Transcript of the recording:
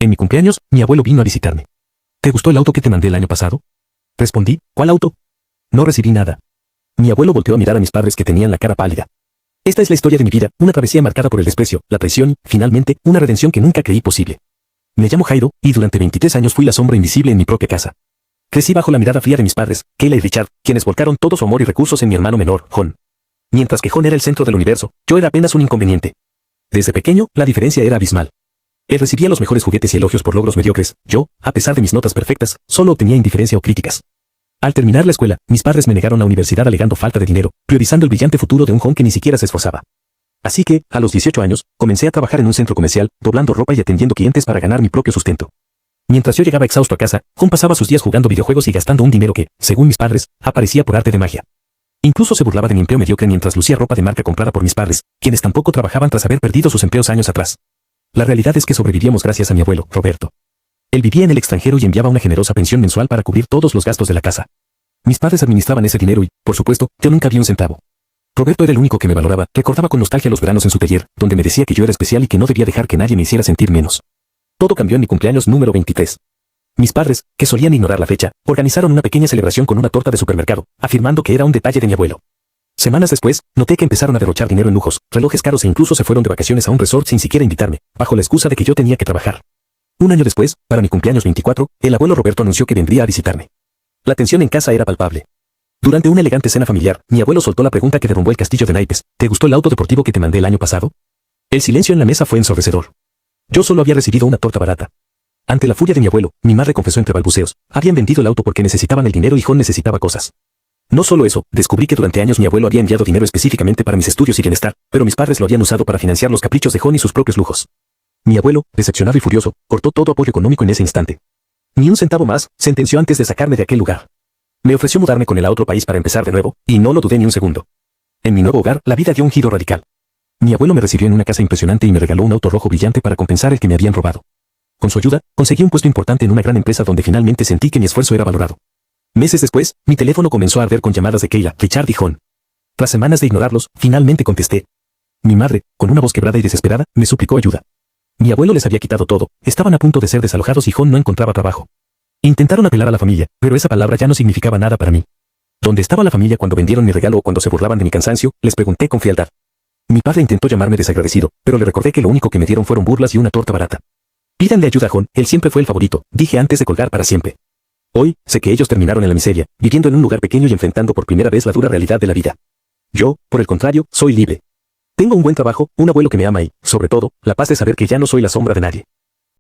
En mi cumpleaños, mi abuelo vino a visitarme. ¿Te gustó el auto que te mandé el año pasado? Respondí, ¿cuál auto? No recibí nada. Mi abuelo volteó a mirar a mis padres que tenían la cara pálida. Esta es la historia de mi vida, una travesía marcada por el desprecio, la traición y, finalmente, una redención que nunca creí posible. Me llamo Jairo, y durante 23 años fui la sombra invisible en mi propia casa. Crecí bajo la mirada fría de mis padres, Kayla y Richard, quienes volcaron todo su amor y recursos en mi hermano menor, John. Mientras que John era el centro del universo, yo era apenas un inconveniente. Desde pequeño, la diferencia era abismal. Él recibía los mejores juguetes y elogios por logros mediocres. Yo, a pesar de mis notas perfectas, solo obtenía indiferencia o críticas. Al terminar la escuela, mis padres me negaron la universidad alegando falta de dinero, priorizando el brillante futuro de un joven que ni siquiera se esforzaba. Así que, a los 18 años, comencé a trabajar en un centro comercial, doblando ropa y atendiendo clientes para ganar mi propio sustento. Mientras yo llegaba exhausto a casa, John pasaba sus días jugando videojuegos y gastando un dinero que, según mis padres, aparecía por arte de magia. Incluso se burlaba de mi empleo mediocre mientras lucía ropa de marca comprada por mis padres, quienes tampoco trabajaban tras haber perdido sus empleos años atrás. La realidad es que sobrevivíamos gracias a mi abuelo, Roberto. Él vivía en el extranjero y enviaba una generosa pensión mensual para cubrir todos los gastos de la casa. Mis padres administraban ese dinero y, por supuesto, yo nunca vi un centavo. Roberto era el único que me valoraba, recordaba con nostalgia los veranos en su taller, donde me decía que yo era especial y que no debía dejar que nadie me hiciera sentir menos. Todo cambió en mi cumpleaños número 23. Mis padres, que solían ignorar la fecha, organizaron una pequeña celebración con una torta de supermercado, afirmando que era un detalle de mi abuelo. Semanas después, noté que empezaron a derrochar dinero en lujos, relojes caros e incluso se fueron de vacaciones a un resort sin siquiera invitarme, bajo la excusa de que yo tenía que trabajar. Un año después, para mi cumpleaños 24, el abuelo Roberto anunció que vendría a visitarme. La tensión en casa era palpable. Durante una elegante cena familiar, mi abuelo soltó la pregunta que derrumbó el castillo de naipes: ¿te gustó el auto deportivo que te mandé el año pasado? El silencio en la mesa fue ensordecedor. Yo solo había recibido una torta barata. Ante la furia de mi abuelo, mi madre confesó entre balbuceos: habían vendido el auto porque necesitaban el dinero y John necesitaba cosas. No solo eso, descubrí que durante años mi abuelo había enviado dinero específicamente para mis estudios y bienestar, pero mis padres lo habían usado para financiar los caprichos de John y sus propios lujos. Mi abuelo, decepcionado y furioso, cortó todo apoyo económico en ese instante. Ni un centavo más, sentenció antes de sacarme de aquel lugar. Me ofreció mudarme con él a otro país para empezar de nuevo, y no lo dudé ni un segundo. En mi nuevo hogar, la vida dio un giro radical. Mi abuelo me recibió en una casa impresionante y me regaló un auto rojo brillante para compensar el que me habían robado. Con su ayuda, conseguí un puesto importante en una gran empresa donde finalmente sentí que mi esfuerzo era valorado. Meses después, mi teléfono comenzó a arder con llamadas de Kayla, Richard y John. Tras semanas de ignorarlos, finalmente contesté. Mi madre, con una voz quebrada y desesperada, me suplicó ayuda. Mi abuelo les había quitado todo, estaban a punto de ser desalojados y John no encontraba trabajo. Intentaron apelar a la familia, pero esa palabra ya no significaba nada para mí. ¿Dónde estaba la familia cuando vendieron mi regalo o cuando se burlaban de mi cansancio? Les pregunté con frialdad. Mi padre intentó llamarme desagradecido, pero le recordé que lo único que me dieron fueron burlas y una torta barata. Pídanle ayuda a John, él siempre fue el favorito, dije antes de colgar para siempre. Hoy, sé que ellos terminaron en la miseria, viviendo en un lugar pequeño y enfrentando por primera vez la dura realidad de la vida. Yo, por el contrario, soy libre. Tengo un buen trabajo, un abuelo que me ama y, sobre todo, la paz de saber que ya no soy la sombra de nadie.